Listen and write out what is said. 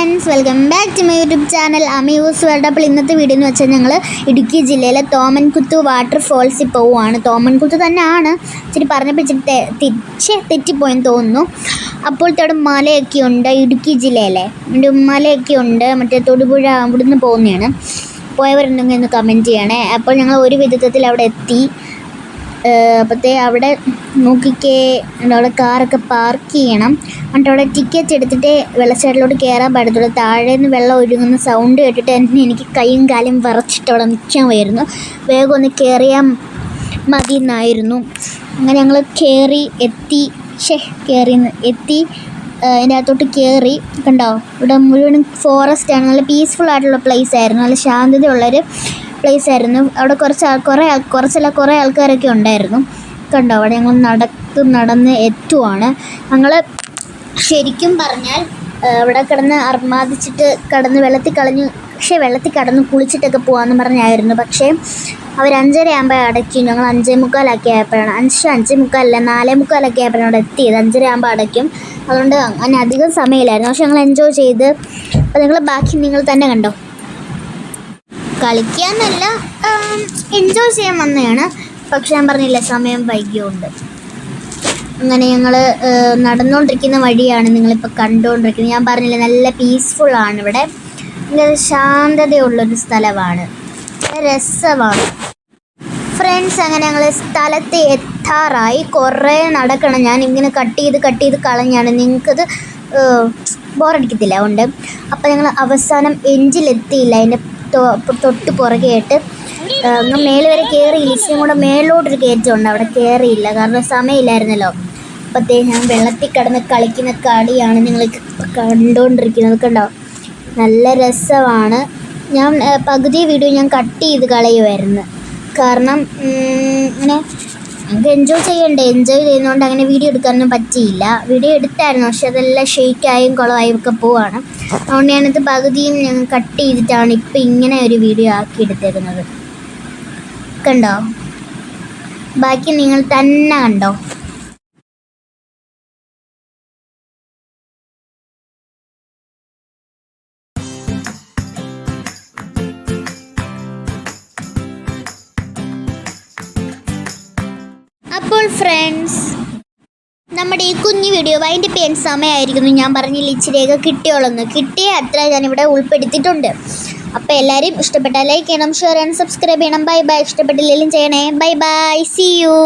Friends, welcome back to my YouTube channel Amayus world. അപ്പോൾ ഇന്നത്തെ video എന്ന് വെച്ചാൽ ഞങ്ങൾ ഇടുക്കി ജില്ലയിലെ തോമൻകുത്ത് വാട്ടർ ഫോൾസിൽ പോവുകയാണ്. തോമൻകുത്ത് തന്നെയാണ്, ഇച്ചിരി പറഞ്ഞപ്പോൾ ഇച്ചിരി തെറ്റിപ്പോയെന്ന് തോന്നുന്നു. അപ്പോഴത്തെ അവിടെ മലയൊക്കെ ഉണ്ട്, ഇടുക്കി ജില്ലയിലെ മലയൊക്കെ ഉണ്ട്. മറ്റേ തൊടുപുഴ അവിടുന്ന് പോകുന്നതാണ്. പോയവരുണ്ടെങ്കിൽ ഒന്ന് കമൻറ്റ് ചെയ്യണേ. അപ്പോൾ ഞങ്ങൾ ഒരു വിധത്തിൽ അവിടെ എത്തി. അപ്പോഴത്തെ അവിടെ നോക്കിക്കേ, അവിടെ കാറൊക്കെ പാർക്ക് ചെയ്യണം. എന്നിട്ട് അവിടെ ടിക്കറ്റ് എടുത്തിട്ട് വെള്ളച്ചാട്ടിലോട്ട് കയറാൻ പറ്റത്തുള്ളൂ. താഴേന്ന് വെള്ളം ഒഴുകുന്ന സൗണ്ട് കേട്ടിട്ട് എനിക്ക് കൈയും കാലും വിറച്ചിട്ട് അവിടെ നിൽക്കാൻ വയ്യായിരുന്നു. വേഗം ഒന്ന് കയറിയാൽ മതി എന്നായിരുന്നു. അങ്ങനെ ഞങ്ങൾ എത്തി അതിൻ്റെ അകത്തോട്ട് കയറി. കണ്ടോ, ഇവിടെ മുഴുവനും ഫോറസ്റ്റാണ്. നല്ല പീസ്ഫുൾ ആയിട്ടുള്ള പ്ലേസ് ആയിരുന്നു, നല്ല ശാന്തതയുള്ളൊരു പ്ലേസ് ആയിരുന്നു. അവിടെ കുറേ ആൾക്കാരൊക്കെ ഉണ്ടായിരുന്നു. കണ്ടോ, അവിടെ ഞങ്ങൾ നടന്ന് എത്തുവാണ്. ഞങ്ങൾ ശരിക്കും പറഞ്ഞാൽ അവിടെ കിടന്ന് അർമാദിച്ചിട്ട് വെള്ളത്തിൽ കടന്ന് കുളിച്ചിട്ടൊക്കെ പോകാമെന്ന് പറഞ്ഞായിരുന്നു. പക്ഷേ അവർ 5:30 ആകുമ്പോൾ അടയ്ക്കും. ഞങ്ങൾ 5:45 ആയപ്പോഴാണ് 4:45 ആയപ്പോഴാണ് അവിടെ എത്തിയത്. 5:30 ആകുമ്പോൾ അടയ്ക്കും. അതുകൊണ്ട് അങ്ങനെ അധികം സമയമില്ലായിരുന്നു. പക്ഷെ ഞങ്ങൾ എൻജോയ് ചെയ്ത്. അപ്പോൾ നിങ്ങൾ തന്നെ കണ്ടോ. കളിക്കാനല്ല, എൻജോയ് ചെയ്യാൻ വന്നതാണ്. പക്ഷെ ഞാൻ പറഞ്ഞില്ല, സമയം വൈകിയുണ്ട്. അങ്ങനെ ഞങ്ങൾ നടന്നുകൊണ്ടിരിക്കുന്ന വഴിയാണ് നിങ്ങളിപ്പോൾ കണ്ടുകൊണ്ടിരിക്കുന്നത്. ഞാൻ പറഞ്ഞില്ലേ, നല്ല പീസ്ഫുള്ളാണ് ഇവിടെ. ഭയങ്കര ശാന്തതയുള്ളൊരു സ്ഥലമാണ്, രസമാണ് ഫ്രണ്ട്സ്. അങ്ങനെ ഞങ്ങൾ സ്ഥലത്ത് എത്താറായി. കുറേ നടക്കണം. ഞാൻ ഇങ്ങനെ കട്ട് ചെയ്ത് കളഞ്ഞാണ്. നിങ്ങൾക്കത് ബോറടിക്കത്തില്ല അതുകൊണ്ട്. അപ്പോൾ ഞങ്ങൾ അവസാനം എൻജിലെത്തിയില്ല. അതിൻ്റെ തൊട്ട് പുറകെയായിട്ട് അങ്ങ് മേലെ വരെ കയറിയില്ല. ഇച്ചിരി കൂടെ മേളിലോട്ടൊരു കയറ്റമുണ്ട്, അവിടെ കയറിയില്ല, കാരണം സമയമില്ലായിരുന്നല്ലോ. അപ്പോഴത്തേ ഞാൻ വെള്ളത്തിൽ കിടന്ന് കളിക്കുന്ന കളിയാണ് നിങ്ങൾ കണ്ടുകൊണ്ടിരിക്കുന്നത്. കണ്ടോ, നല്ല രസമാണ്. ഞാൻ പകുതി വീഡിയോ ഞാൻ കട്ട് ചെയ്ത് കളയുമായിരുന്നു, കാരണം ഇങ്ങനെ നമുക്ക് എൻജോയ് ചെയ്യുന്നതുകൊണ്ട് അങ്ങനെ വീഡിയോ എടുക്കാനൊന്നും പറ്റിയില്ല. വീഡിയോ എടുത്തായിരുന്നു, പക്ഷെ അതെല്ലാം ഷെയ്ക്കായും കുളമായും ഒക്കെ പോവാണ്. അതുകൊണ്ട് ഞാനത് പകുതിയും ഞങ്ങൾ കട്ട് ചെയ്തിട്ടാണ് ഇപ്പം ഇങ്ങനെ ഒരു വീഡിയോ ആക്കി എടുത്തേക്കുന്നത്. കണ്ടോ, ബാക്കി നിങ്ങൾ തന്നെ കണ്ടോ. അപ്പോൾ ഫ്രണ്ട്സ്, നമ്മുടെ ഈ കുഞ്ഞു വീഡിയോ വൈൻഡപ്പ് ചെയ്യാൻ സമയമായിരിക്കുന്നു. ഞാൻ പറഞ്ഞില്ല, ഇച്ചിരിയൊക്കെ കിട്ടിയ അത്ര ഞാനിവിടെ ഉൾപ്പെടുത്തിയിട്ടുണ്ട്. അപ്പോൾ എല്ലാവരും ഇഷ്ടപ്പെട്ടാൽ ലൈക്ക് ചെയ്യണം, ഷെയർ ചെയ്യണം, സബ്സ്ക്രൈബ് ചെയ്യണം. By bye. ഇഷ്ടപ്പെട്ടില്ലെങ്കിലും ചെയ്യണേ. Bye bye, see U.